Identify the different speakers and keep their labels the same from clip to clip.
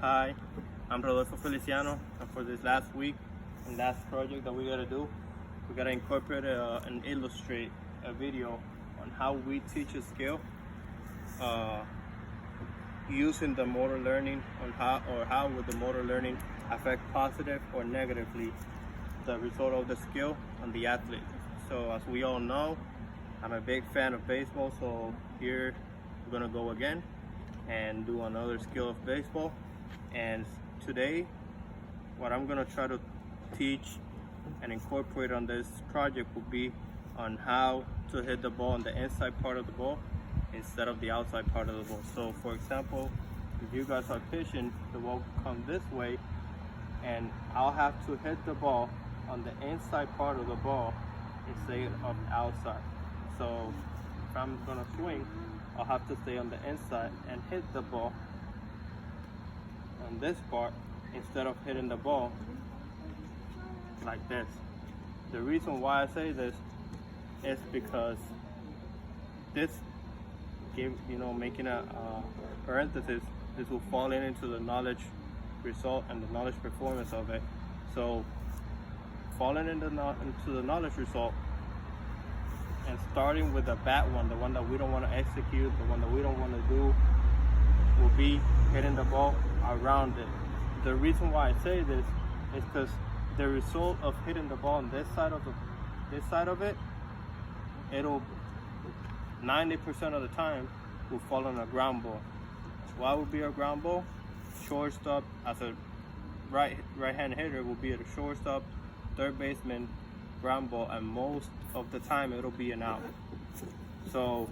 Speaker 1: Hi, I'm Rodolfo Feliciano, and for this last week and last project that we gotta do, we gotta incorporate and illustrate a video on how we teach a skill using the motor learning on how would the motor learning affect positive or negatively the result of the skill on the athlete. So as we all know, I'm a big fan of baseball, so here we're gonna go again and do another skill of baseball. And today, what I'm gonna try to teach and incorporate on this project will be on how to hit the ball on the inside part of the ball instead of the outside part of the ball. So for example, if you guys are pitching, the ball come this way, and I'll have to hit the ball on the inside part of the ball instead of the outside. So if I'm gonna swing, I'll have to stay on the inside and hit the ball on this part instead of hitting the ball like this. The reason why I say this is because this making a parenthesis, this will fall into the knowledge result and the knowledge performance of it. So falling into the knowledge result and starting with the bad one, the one that we don't want to execute, the one that we don't want to do, will be hitting the ball around it. The reason why I say this is because the result of hitting the ball on this side of it, it'll 90% of the time will fall on a ground ball. Why would be a ground ball? Shortstop, as a right-hand hitter, will be at a shortstop, third baseman, ground ball, and most of the time it'll be an out. So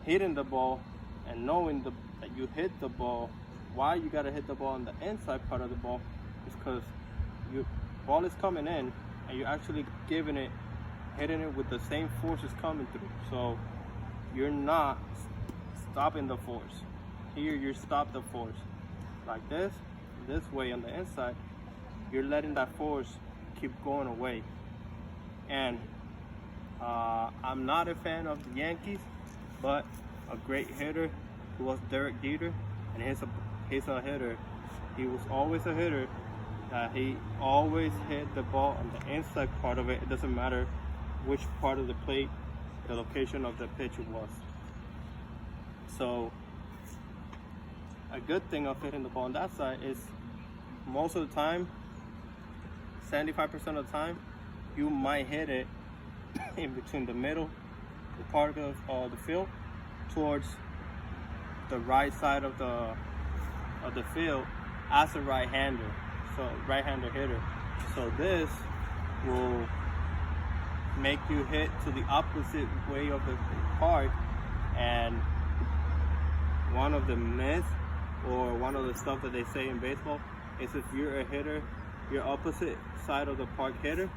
Speaker 1: hitting the ball and knowing that you hit the ball, why you gotta hit the ball on the inside part of the ball is because your ball is coming in and you're actually hitting it with the same forces coming through. So you're not stopping the force. Here you stop the force. Like this way on the inside, you're letting that force keep going away. And I'm not a fan of the Yankees, but a great hitter who was Derek Jeter, and he's a hitter. He was always a hitter. He always hit the ball on the inside part of it. It doesn't matter which part of the plate, the location of the pitch was. So a good thing of hitting the ball on that side is most of the time, 75% of the time, you might hit it in between the middle, the part of the field, towards the right side of the field as a right-hander, so right-hander hitter. So this will make you hit to the opposite way of the park. And one of the myths or one of the stuff that they say in baseball is if you're a hitter, your opposite side of the park hitter,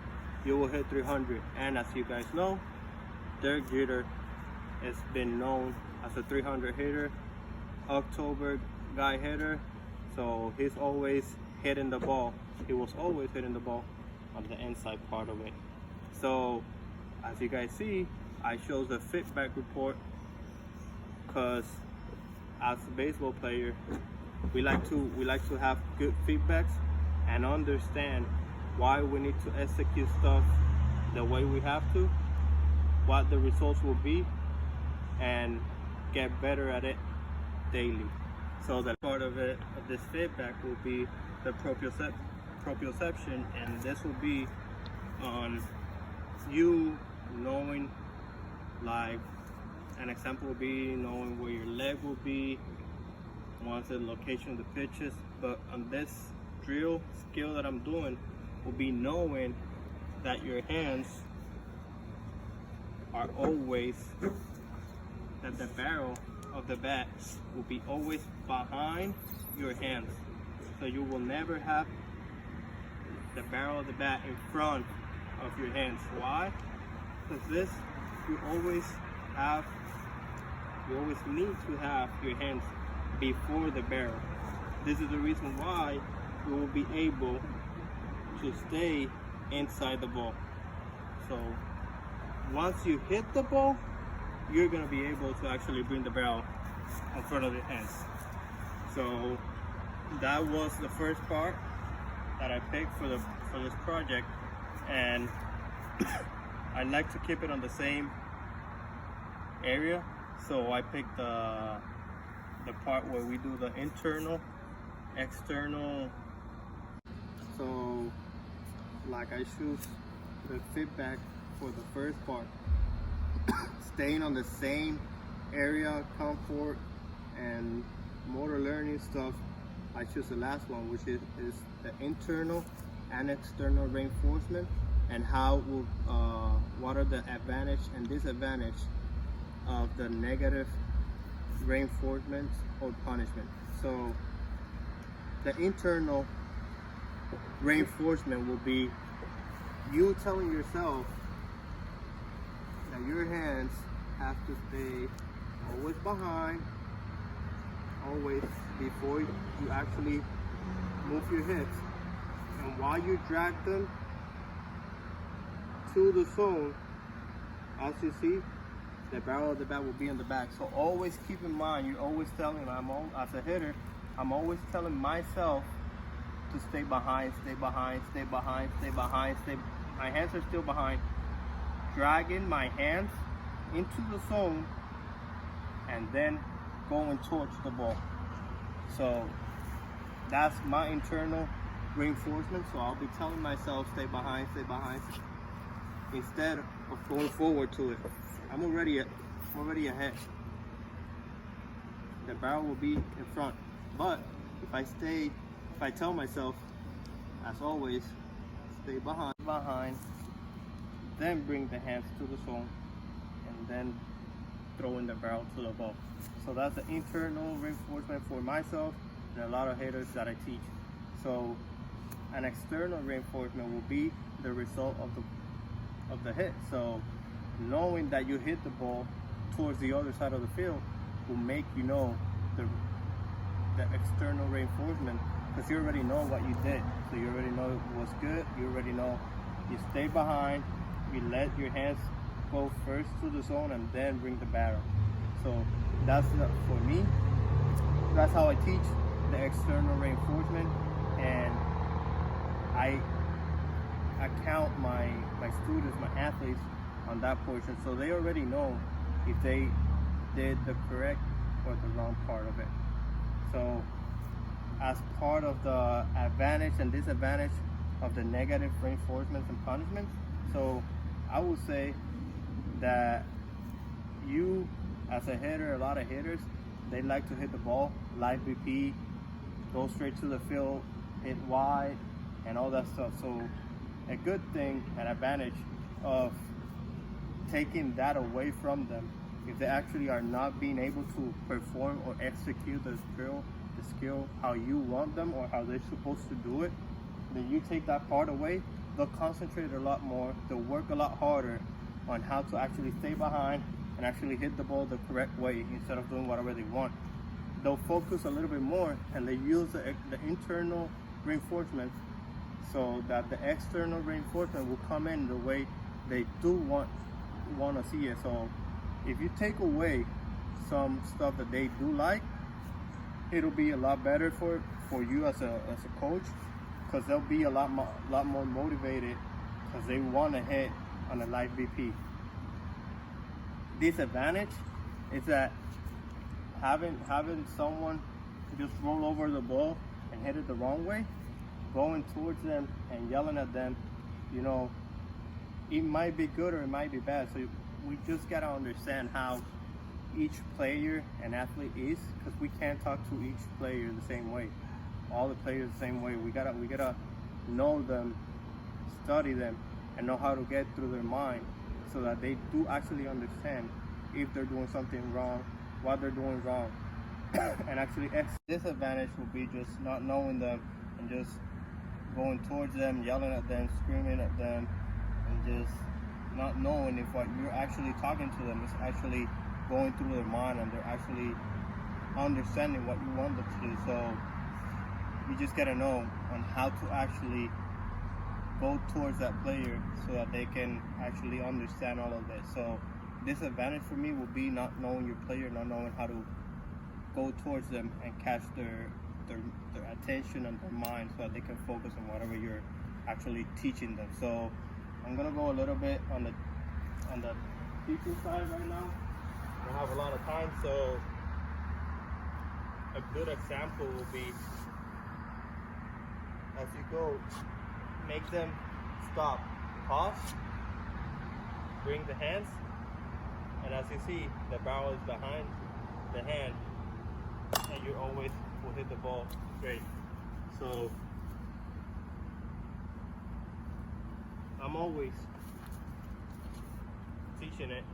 Speaker 1: you will hit 300. And as you guys know, Derek Jeter has been known as a 300 hitter, October guy hitter. So he's always hitting the ball. He was always hitting the ball on the inside part of it. So as you guys see, I shows the feedback report because as a baseball player, we like to have good feedbacks and understand why we need to execute stuff the way we have to, what the results will be, and get better at it daily. So that part of it, of this feedback, will be the proprioception, and this will be on you knowing, like an example will be knowing where your leg will be once the location of the pitches. But on this drill skill that I'm doing will be knowing that your hands are always, that the barrel of the bat will be always behind your hands. So you will never have the barrel of the bat in front of your hands. Why? Because this, you always need to have your hands before the barrel. This is the reason why you will be able to stay inside the ball. So once you hit the ball, you're going to be able to actually bring the barrel in front of the hands. So that was the first part that I picked for this project, and I like to keep it on the same area. So I picked the part where we do the internal, external. So like I choose the feedback for the first part, staying on the same area, comfort and motor learning stuff. I choose the last one, which is the internal and external reinforcement, and how will what are the advantage and disadvantage of the negative reinforcement or punishment. So the internal reinforcement will be you telling yourself that your hands have to stay always behind, always before you actually move your hips, and while you drag them to the zone, as you see, the barrel of the bat will be in the back. So always keep in mind, you're always telling, as a hitter, I'm always telling myself to stay behind, stay behind, stay behind, stay behind, my hands are still behind, dragging my hands into the zone and then going towards the ball. So that's my internal reinforcement. So I'll be telling myself stay behind, instead of going forward to it. I'm already ahead. The barrel will be in front. But if I tell myself, as always, stay behind, then bring the hands to the zone, and then throw in the barrel to the ball. So that's the internal reinforcement for myself and a lot of hitters that I teach. So an external reinforcement will be the result of the hit. So knowing that you hit the ball towards the other side of the field will make you know the external reinforcement, because you already know what you did. So you already know it was good. You already know you stay behind, you let your hands go first to the zone and then bring the barrel. So that's for me, that's how I teach the external reinforcement, and I count my students, my athletes on that portion, so they already know if they did the correct or the wrong part of it. So as part of the advantage and disadvantage of the negative reinforcements and punishments, so I would say that you as a hitter, a lot of hitters, they like to hit the ball, live BP, go straight to the field, hit wide, and all that stuff. So a good thing, an advantage of taking that away from them, if they actually are not being able to perform or execute the skill how you want them or how they're supposed to do it, then you take that part away, they'll concentrate a lot more, they'll work a lot harder on how to actually stay behind and actually hit the ball the correct way instead of doing whatever they want. They'll focus a little bit more and they use the internal reinforcements so that the external reinforcement will come in the way they do want to see it. So if you take away some stuff that they do like, it'll be a lot better for you as a coach, because they'll be a lot more motivated because they want to hit on a live BP. Disadvantage is that having someone just roll over the ball and hit it the wrong way, going towards them and yelling at them, you know, it might be good or it might be bad. So we just gotta understand how each player and athlete is, because we can't talk to each player the same way, all the players the same way. We gotta know them, study them, and know how to get through their mind so that they do actually understand if they're doing something wrong, what they're doing wrong. And actually disadvantage will be just not knowing them and just going towards them, yelling at them, screaming at them, and just not knowing if what you're actually talking to them is actually going through their mind and they're actually understanding what you want them to do. So you just gotta know on how to actually go towards that player so that they can actually understand all of this. So disadvantage for me will be not knowing your player, not knowing how to go towards them and catch their attention and their mind so that they can focus on whatever you're actually teaching them. So I'm gonna go a little bit on the teaching side right now. I don't have a lot of time, so a good example will be, as you go, make them stop, pause, bring the hands, and as you see, the barrel is behind the hand, and you always will hit the ball straight. So I'm always teaching it